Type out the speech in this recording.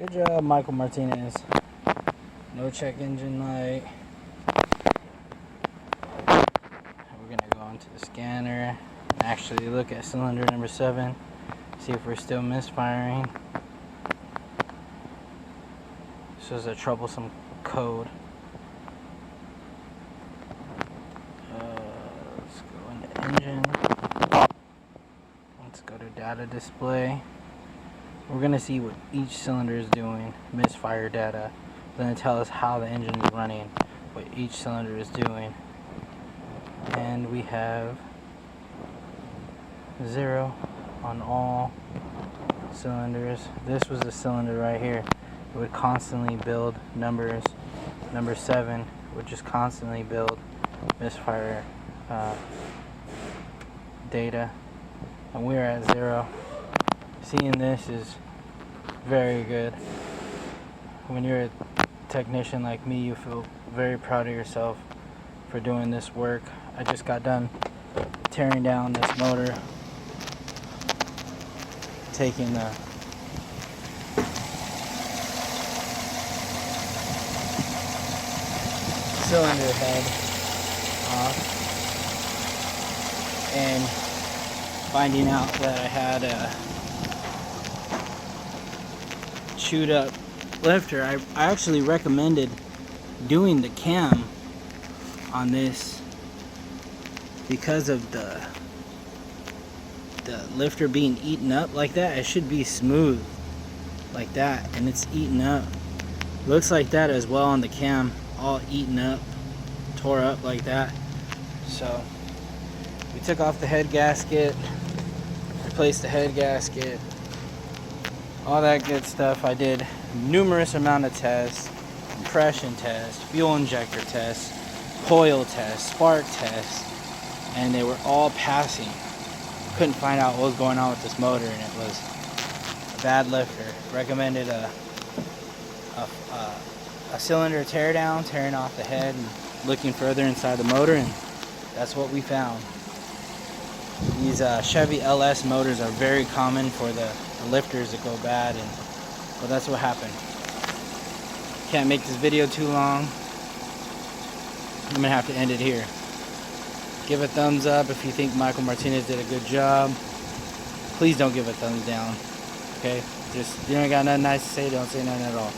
Good job, Michael Martinez. No check engine light. We're gonna go into the scanner and actually look at cylinder number 7, see if we're still misfiring. This is a troublesome code. Let's go into engine. Let's go to data display. We're going to see what each cylinder is doing, misfire data. Then tell us how the engine is running, what each cylinder is doing. And we have 0 on all cylinders. This was the cylinder right here. It would constantly build numbers. Number 7 would just constantly build misfire data. And we're at 0. Seeing this is very good. When you're a technician like me, you feel very proud of yourself for doing this work. I just got done tearing down this motor, taking the cylinder head off and finding out that I had a chewed up lifter. I actually recommended doing the cam on this because of the lifter being eaten up like that. It should be smooth like that, and it's eaten up. Looks like that as well on the cam, all eaten up, tore up like that. So we took off the head gasket, replaced the head gasket, all that good stuff. I did numerous amount of tests, compression tests, fuel injector tests, coil tests, spark tests, and they were all passing. Couldn't find out what was going on with this motor, and it was a bad lifter. Recommended a cylinder tear down, tearing off the head and looking further inside the motor, and that's what we found. These Chevy LS motors are very common for the lifters that go bad, and well, that's what happened. Can't make this video too long. I'm gonna have to end it here. Give a thumbs up if you think Michael Martinez did a good job. Please don't give a thumbs down. Okay? Just, you ain't got nothing nice to say, don't say nothing at all.